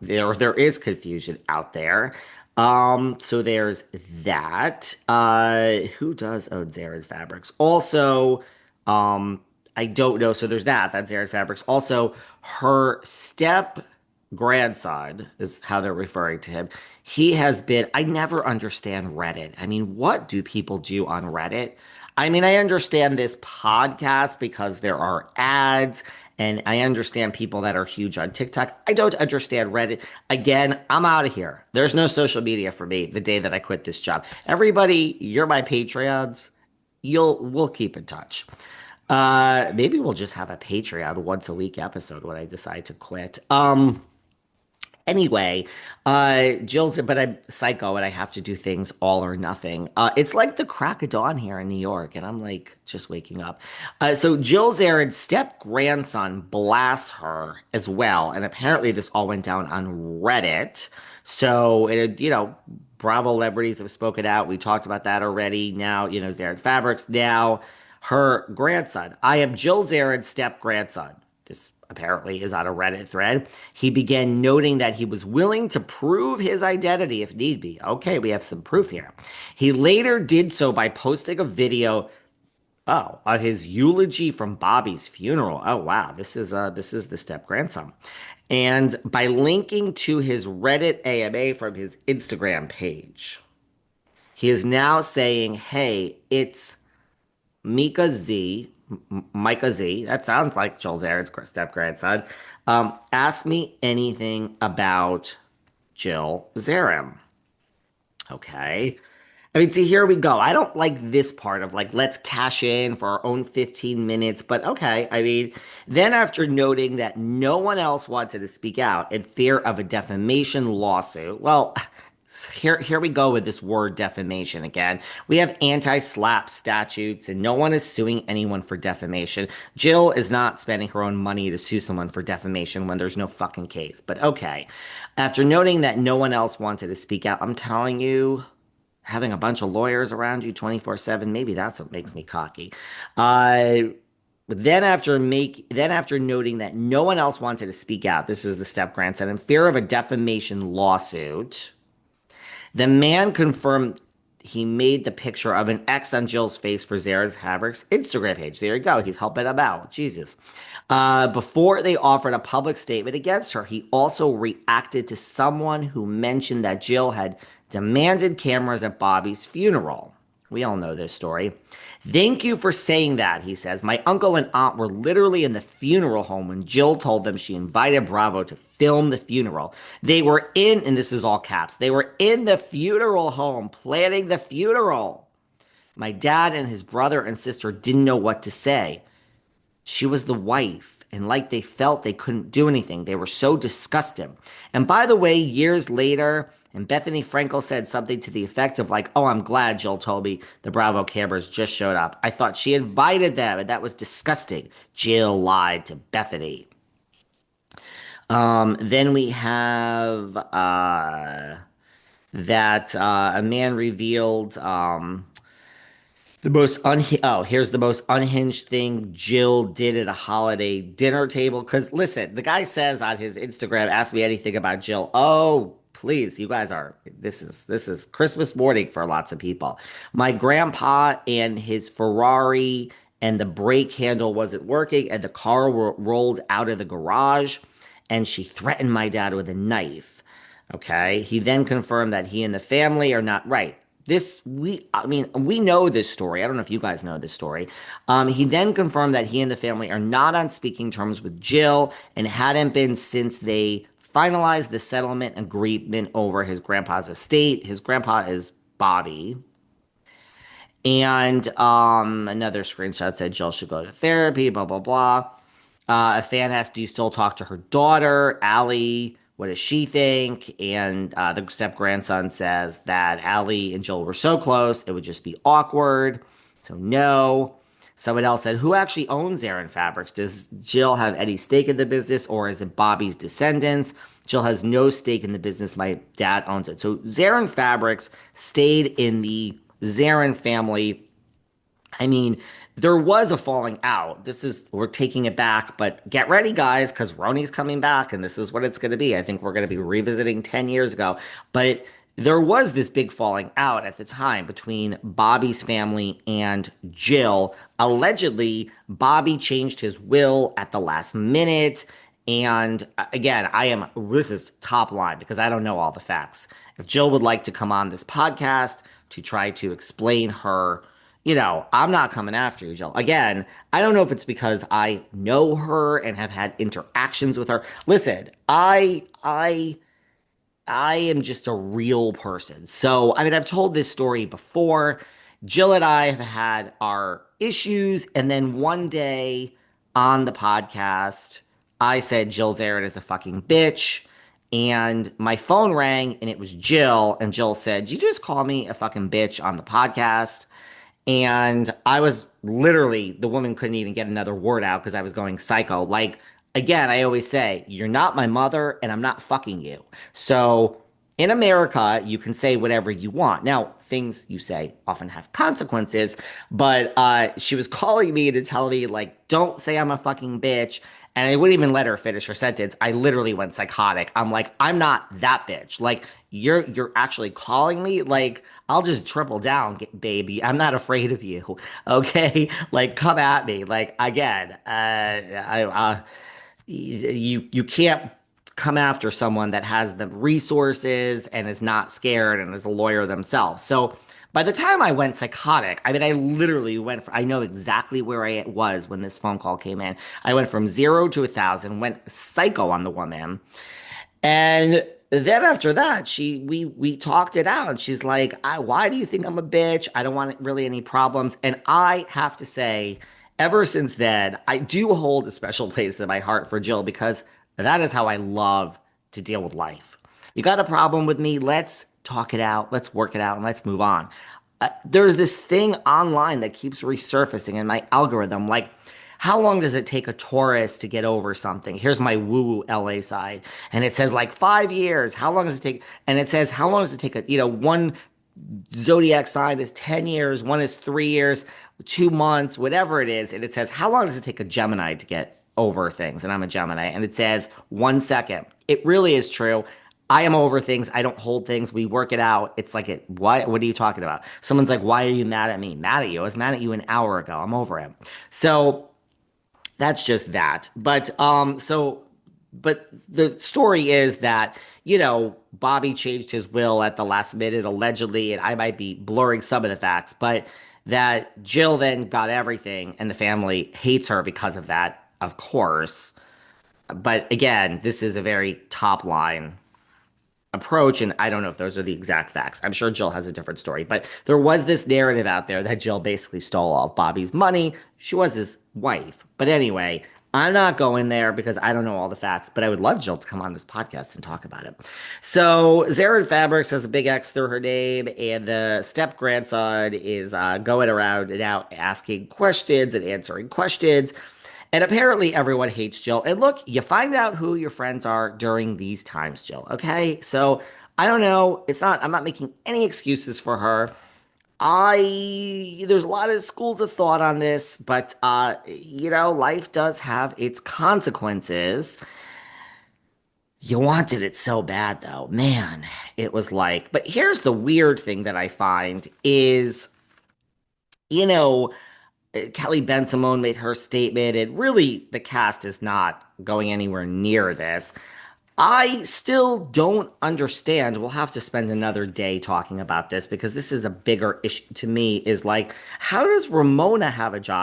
there is confusion out there. So there's that. Who does own Zarin Fabrics? Also, I don't know. So there's that. That's Zarin Fabrics. Also, her step grandson is how they're referring to him. He has been, I never understand Reddit. I mean, what do people do on Reddit? I mean, I understand this podcast because there are ads, and I understand people that are huge on TikTok. I don't understand Reddit. Again, I'm out of here. There's no social media for me the day that I quit this job. Everybody, you're my Patreons. We'll keep in touch. Maybe we'll just have a Patreon once a week episode when I decide to quit. Anyway, Jill's, but I'm psycho and I have to do things all or nothing. It's like the crack of dawn here in New York, and I'm like just waking up. So Jill Zarin's step grandson blasts her as well, and apparently this all went down on Reddit. So Bravo celebrities have spoken out. We talked about that already. Now, Zarin Fabrics. Now, her grandson. I am Jill Zarin's step grandson. This apparently is on a Reddit thread. He began noting that he was willing to prove his identity if need be. Okay, we have some proof here. He later did so by posting a video, of his eulogy from Bobby's funeral. Oh wow, this is the step grandson. And by linking to his Reddit AMA from his Instagram page. He is now saying, "Hey, it's Mika Z, Micah Z, that sounds like Joel Zarin's step grandson. Ask me anything about Jill Zarin." Okay. I mean, see, here we go. I don't like this part of like, let's cash in for our own 15 minutes, but okay. I mean, then after noting that no one else wanted to speak out in fear of a defamation lawsuit, well, here we go with this word defamation again. We have anti-slap statutes and no one is suing anyone for defamation. Jill is not spending her own money to sue someone for defamation when there's no fucking case. But okay. After noting that no one else wanted to speak out, I'm telling you, having a bunch of lawyers around you 24/7, maybe that's what makes me cocky. Uh, then after noting that no one else wanted to speak out, this is the step grandson, in fear of a defamation lawsuit. The man confirmed he made the picture of an X on Jill's face for Zarin Fabrics' Instagram page. There you go. He's helping him out. Jesus. Before they offered a public statement against her, he also reacted to someone who mentioned that Jill had demanded cameras at Bobby's funeral. We all know this story. "Thank you for saying that," he says. "My uncle and aunt were literally in the funeral home when Jill told them she invited Bravo to film the funeral. They were in," and this is all caps, "they were in the funeral home planning the funeral. My dad and his brother and sister didn't know what to say. She was the wife, and like they felt they couldn't do anything. They were so disgusted." And by the way, years later, and Bethany Frankel said something to the effect of like, "Oh, I'm glad Jill told me the Bravo cameras just showed up. I thought she invited them, and that was disgusting." Jill lied to Bethany. Then we have that a man revealed here's the most unhinged thing Jill did at a holiday dinner table. Because listen, the guy says on his Instagram, "Ask me anything about Jill." Oh, please, you guys are. This is Christmas morning for lots of people. "My grandpa and his Ferrari and the brake handle wasn't working, and the car rolled out of the garage, and she threatened my dad with a knife." Okay. He then confirmed that he and the family are not right. We know this story. I don't know if you guys know this story. He then confirmed that he and the family are not on speaking terms with Jill and hadn't been since they finalized the settlement agreement over his grandpa's estate. His grandpa is Bobby. And another screenshot said Jill should go to therapy, blah, blah, blah. A fan asked, "Do you still talk to her daughter, Allie? What does she think?" And the step grandson says that Allie and Jill were so close, it would just be awkward. So, no. Someone else said, "Who actually owns Zarin Fabrics? Does Jill have any stake in the business, or is it Bobby's descendants?" Jill has no stake in the business. My dad owns it. So, Zarin Fabrics stayed in the Zarin family I mean, there was a falling out. We're taking it back, but get ready, guys, because Roni's coming back, and this is what it's going to be. I think we're going to be revisiting 10 years ago. But there was this big falling out at the time between Bobby's family and Jill. Allegedly, Bobby changed his will at the last minute. And again, this is top line because I don't know all the facts. If Jill would like to come on this podcast to try to explain her, I'm not coming after you, Jill. Again, I don't know if it's because I know her and have had interactions with her. Listen, I am just a real person. So, I mean, I've told this story before. Jill and I have had our issues, and then one day on the podcast, I said Jill Zarin is a fucking bitch. And my phone rang and it was Jill. And Jill said, "Did you just call me a fucking bitch on the podcast?" And I was literally, the woman couldn't even get another word out because I was going psycho. Like, again, I always say, you're not my mother and I'm not fucking you. So in America, you can say whatever you want. Now, things you say often have consequences, but she was calling me to tell me, like, don't say I'm a fucking bitch. And I wouldn't even let her finish her sentence. I literally went psychotic. I'm like, I'm not that bitch. Like, you're actually calling me? Like, I'll just triple down, baby. I'm not afraid of you. Okay? Like, come at me. Like, again, you can't come after someone that has the resources and is not scared and is a lawyer themselves. So by the time I went psychotic, I mean, I literally I know exactly where I was when this phone call came in. I went from 0 to 1,000, went psycho on the woman. And then after that, we talked it out. And she's like, why do you think I'm a bitch? I don't want really any problems. And I have to say, ever since then, I do hold a special place in my heart for Jill because that is how I love to deal with life. You got a problem with me? Let's talk it out. Let's work it out and let's move on. There's this thing online that keeps resurfacing in my algorithm. Like, how long does it take a tourist to get over something? Here's my woo-woo LA side. And it says like 5 years. How long does it take? And it says, how long does it take one zodiac sign is 10 years, one is 3 years, 2 months, whatever it is. And it says, how long does it take a Gemini to get over things? And I'm a Gemini. And it says 1 second. It really is true. I am over things. I don't hold things. We work it out. It's like what are you talking about? Someone's like, why are you mad at me? Mad at you? I was mad at you an hour ago. I'm over it. So that's just that. But the story is that, Bobby changed his will at the last minute, allegedly, and I might be blurring some of the facts, but that Jill then got everything and the family hates her because of that, of course. But again, this is a very top line approach, and I don't know if those are the exact facts. I'm sure Jill has a different story, but there was this narrative out there that Jill basically stole all of Bobby's money. She was his wife. But anyway, I'm not going there because I don't know all the facts, but I would love Jill to come on this podcast and talk about it. So Zarin Fabrics has a big X through her name, and the step grandson is going around now asking questions and answering questions. And apparently everyone hates Jill. And look, you find out who your friends are during these times, Jill. Okay? So I don't know. I'm not making any excuses for her. There's a lot of schools of thought on this, but life does have its consequences. You wanted it so bad though. Man, it was like, but here's the weird thing that I find is, you know, Kelly Ben Simone made her statement, and really the cast is not going anywhere near this. I still don't understand. We'll have to spend another day talking about this because this is a bigger issue to me. Is like, how does Ramona have a job